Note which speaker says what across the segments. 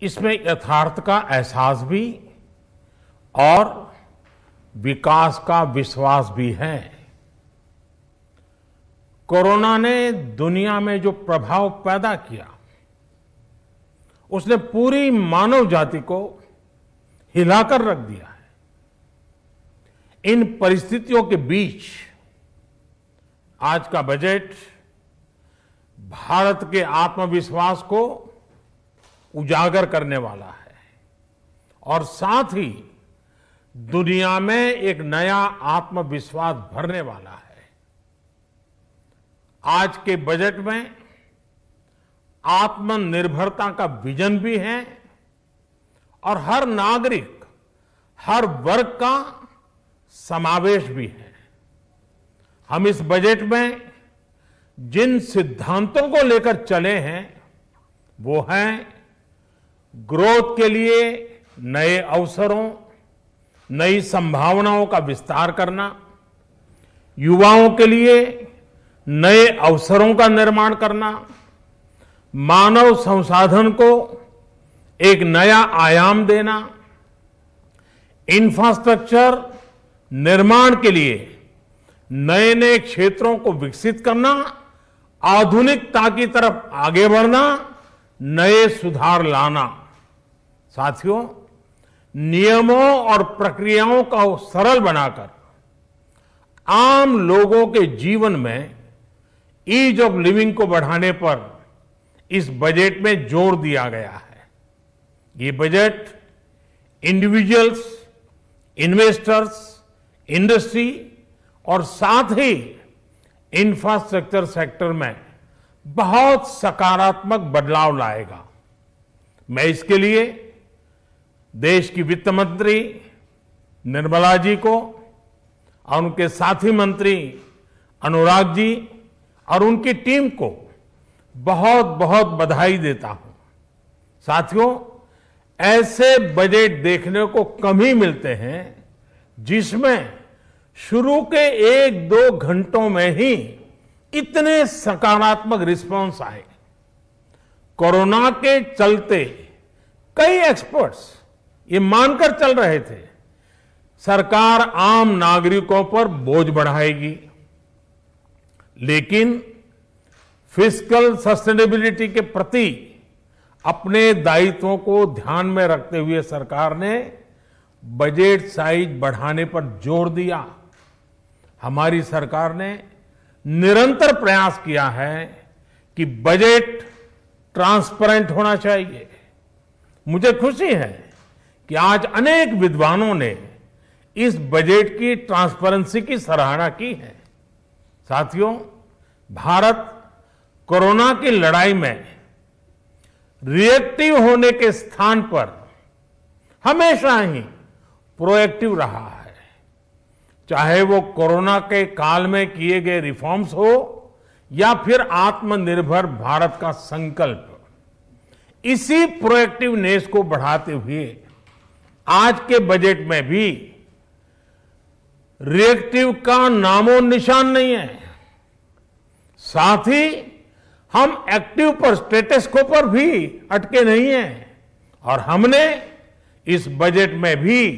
Speaker 1: इसमें यथार्थ का एहसास भी और विकास का विश्वास भी है। कोरोना ने दुनिया में जो प्रभाव पैदा किया, उसने पूरी मानव जाति को हिलाकर रख दिया है। इन परिस्थितियों के बीच आज का बजट भारत के आत्मविश्वास को उजागर करने वाला है और साथ ही दुनिया में एक नया आत्मविश्वास भरने वाला है। आज के बजट में आत्मनिर्भरता का विजन भी है और हर नागरिक, हर वर्ग का समावेश भी है। हम इस बजट में जिन सिद्धांतों को लेकर चले हैं वो हैं ग्रोथ के लिए नए अवसरों, नई संभावनाओं का विस्तार करना, युवाओं के लिए नए अवसरों का निर्माण करना, मानव संसाधन को एक नया आयाम देना, इंफ्रास्ट्रक्चर निर्माण के लिए नए नए क्षेत्रों को विकसित करना, आधुनिकता की तरफ आगे बढ़ना, नए सुधार लाना। साथियों, नियमों और प्रक्रियाओं को सरल बनाकर आम लोगों के जीवन में ईज ऑफ लिविंग को बढ़ाने पर इस बजट में जोर दिया गया है। ये बजट इंडिविजुअल्स, इन्वेस्टर्स, इंडस्ट्री और साथ ही इंफ्रास्ट्रक्चर सेक्टर में बहुत सकारात्मक बदलाव लाएगा। मैं इसके लिए देश की वित्त मंत्री निर्मला जी को और उनके साथी मंत्री अनुराग जी और उनकी टीम को बहुत बहुत बधाई देता हूं। साथियों, ऐसे बजट देखने को कम ही मिलते हैं जिसमें शुरू के 1-2 घंटों में ही इतने सकारात्मक रिस्पांस आए। कोरोना के चलते कई एक्सपर्ट्स ये मानकर चल रहे थे सरकार आम नागरिकों पर बोझ बढ़ाएगी, लेकिन फिस्कल सस्टेनेबिलिटी के प्रति अपने दायित्वों को ध्यान में रखते हुए सरकार ने बजट साइज बढ़ाने पर जोर दिया। हमारी सरकार ने निरंतर प्रयास किया है कि बजट ट्रांसपेरेंट होना चाहिए। मुझे खुशी है कि आज अनेक विद्वानों ने इस बजट की ट्रांसपेरेंसी की सराहना की है। साथियों, भारत कोरोना की लड़ाई में रिएक्टिव होने के स्थान पर हमेशा ही प्रोएक्टिव रहा है। चाहे वो कोरोना के काल में किए गए रिफॉर्म्स हो या फिर आत्मनिर्भर भारत का संकल्प, इसी प्रोएक्टिवनेस को बढ़ाते हुए आज के बजट में भी रिएक्टिव का नामो निशान नहीं है। साथ ही हम एक्टिव पर, स्टेटस को पर भी अटके नहीं हैं और हमने इस बजट में भी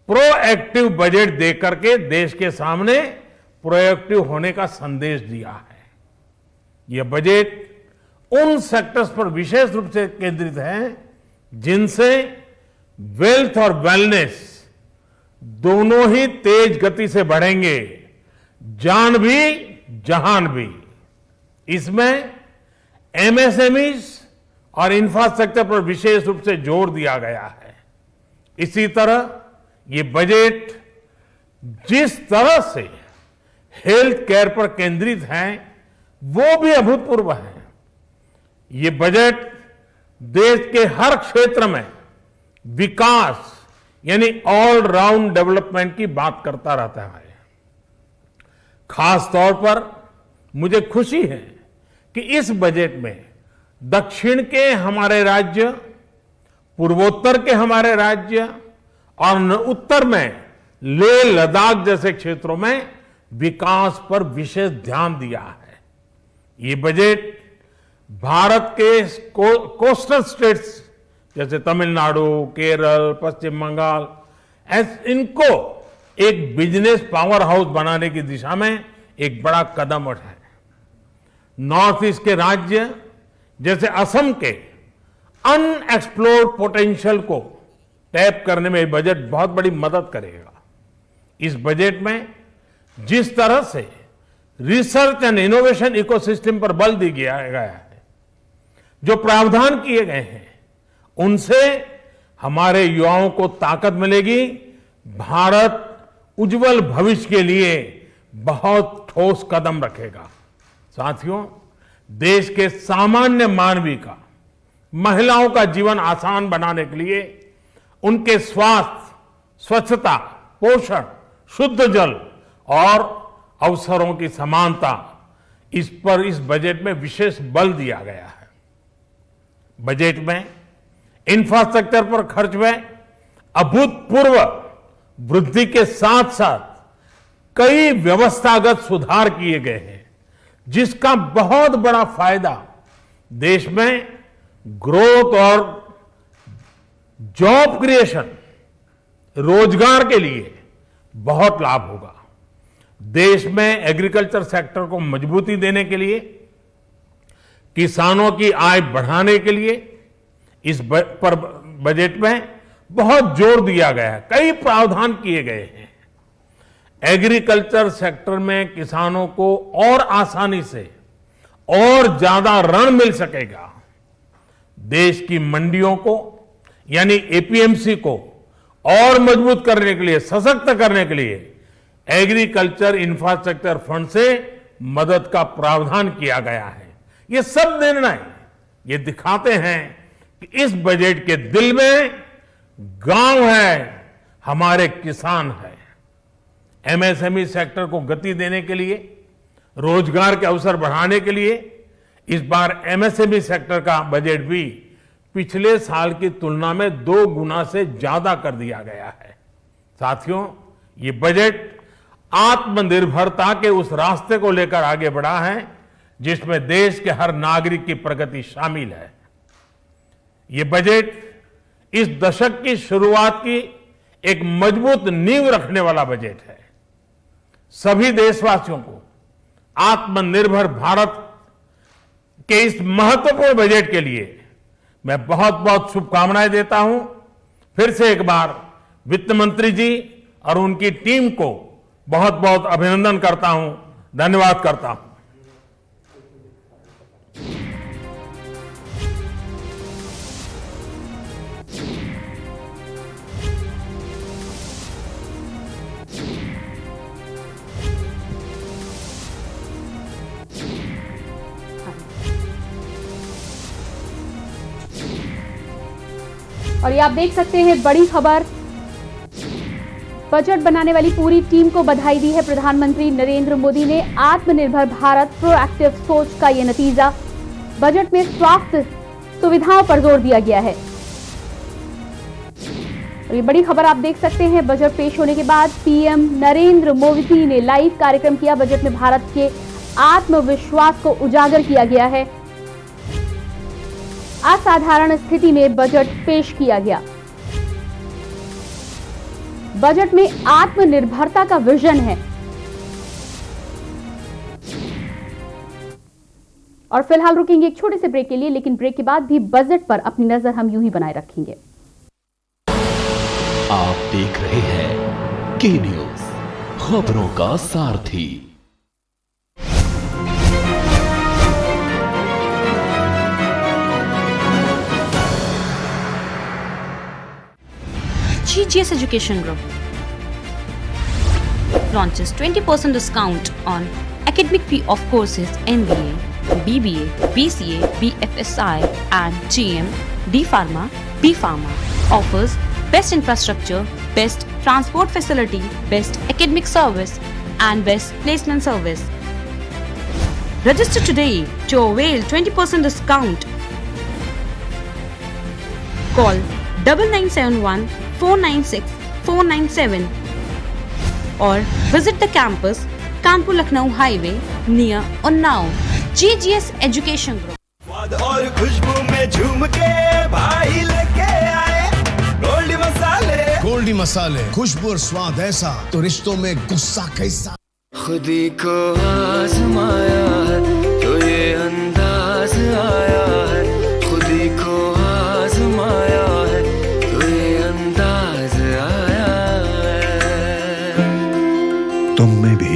Speaker 1: प्रोएक्टिव बजट देकर के देश के सामने प्रोएक्टिव होने का संदेश दिया है। यह बजट उन सेक्टर्स पर विशेष रूप से केंद्रित है जिनसे वेल्थ और वेलनेस दोनों ही तेज गति से बढ़ेंगे, जान भी जहान भी। इसमें एमएसएमईज और इंफ्रास्ट्रक्चर पर विशेष रूप से जोर दिया गया है। इसी तरह ये बजट जिस तरह से हेल्थ केयर पर केंद्रित है वो भी अभूतपूर्व है। ये बजट देश के हर क्षेत्र में विकास यानी ऑल राउंड डेवलपमेंट की बात करता रहता है। खास तौर पर मुझे खुशी है कि इस बजट में दक्षिण के हमारे राज्य, पूर्वोत्तर के हमारे राज्य और उत्तर में लेह लद्दाख जैसे क्षेत्रों में विकास पर विशेष ध्यान दिया है। ये बजट भारत के कोस्टल स्टेट्स जैसे तमिलनाडु, केरल, पश्चिम बंगाल, इनको एक बिजनेस पावर हाउस बनाने की दिशा में एक बड़ा कदम उठाए। नॉर्थ ईस्ट के राज्य जैसे असम के अनएक्सप्लोर्ड पोटेंशियल को टैप करने में बजट बहुत बड़ी मदद करेगा। इस बजट में जिस तरह से रिसर्च एंड इनोवेशन इकोसिस्टम पर बल दिया गया है, जो प्रावधान किए गए हैं, उनसे हमारे युवाओं को ताकत मिलेगी। भारत उज्जवल भविष्य के लिए बहुत ठोस कदम रखेगा। साथियों, देश के सामान्य मानवी का, महिलाओं का जीवन आसान बनाने के लिए उनके स्वास्थ्य, स्वच्छता, पोषण, शुद्ध जल और अवसरों की समानता, इस पर इस बजट में विशेष बल दिया गया है। बजट में इंफ्रास्ट्रक्चर पर खर्च में अभूतपूर्व वृद्धि के साथ साथ कई व्यवस्थागत सुधार किए गए हैं, जिसका बहुत बड़ा फायदा देश में ग्रोथ और जॉब क्रिएशन, रोजगार के लिए बहुत लाभ होगा। देश में एग्रीकल्चर सेक्टर को मजबूती देने के लिए, किसानों की आय बढ़ाने के लिए इस पर बजट में बहुत जोर दिया गया है। कई प्रावधान किए गए हैं। एग्रीकल्चर सेक्टर में किसानों को और आसानी से और ज्यादा ऋण मिल सकेगा। देश की मंडियों को यानी एपीएमसी को और मजबूत करने के लिए, सशक्त करने के लिए एग्रीकल्चर इंफ्रास्ट्रक्चर फंड से मदद का प्रावधान किया गया है। ये सब निर्णय ये दिखाते हैं कि इस बजट के दिल में गांव है, हमारे किसान है। एमएसएमई सेक्टर को गति देने के लिए, रोजगार के अवसर बढ़ाने के लिए इस बार एमएसएमई सेक्टर का बजट भी पिछले साल की तुलना में 2 गुना से ज्यादा कर दिया गया है। साथियों, ये बजट आत्मनिर्भरता के उस रास्ते को लेकर आगे बढ़ा है जिसमें देश के हर नागरिक की प्रगति शामिल है। ये बजट इस दशक की शुरुआत की एक मजबूत नींव रखने वाला बजट है। सभी देशवासियों को आत्मनिर्भर भारत के इस महत्वपूर्ण बजट के लिए मैं बहुत बहुत शुभकामनाएं देता हूं। फिर से एक बार वित्त मंत्री जी और उनकी टीम को बहुत बहुत अभिनंदन करता हूं, धन्यवाद करता हूं।
Speaker 2: और ये आप देख सकते हैं बड़ी खबर, बजट बनाने वाली पूरी टीम को बधाई दी है प्रधानमंत्री नरेंद्र मोदी ने। आत्मनिर्भर भारत प्रोएक्टिव सोच का ये नतीजा। बजट में स्वास्थ्य सुविधाओं पर जोर दिया गया है। और ये बड़ी खबर आप देख सकते हैं, बजट पेश होने के बाद पीएम नरेंद्र मोदी ने लाइव कार्यक्रम किया। बजट में भारत के आत्मविश्वास को उजागर किया गया है। असाधारण स्थिति में बजट पेश किया गया। बजट में आत्मनिर्भरता का विजन है। और फिलहाल रुकेंगे एक छोटे से ब्रेक के लिए, लेकिन ब्रेक के बाद भी बजट पर अपनी नजर हम यूं ही बनाए रखेंगे।
Speaker 3: आप देख रहे हैं के न्यूज, खबरों का सारथी।
Speaker 4: GGS Education Group launches 20% discount on academic fee of courses MBA, BBA, BCA, BFSI and GM, D Pharma, B Pharma. Offers best infrastructure, best transport facility, best academic service and best placement service. Register today to avail 20% discount. Call 9971 496 497 or visit the campus Kanpur Lucknow highway near Unnao. GGS Education Group।
Speaker 5: और खुशबू में झूम के भाई लेके पंजाबी मसाले, खुशबू और स्वाद ऐसा तो रिश्तों में गुस्सा कैसा।
Speaker 6: खुदी को आजमाया है तो ये अंदाज आया है, खुदी को आजमाया है तो ये अंदाज आया है।
Speaker 3: तुम में भी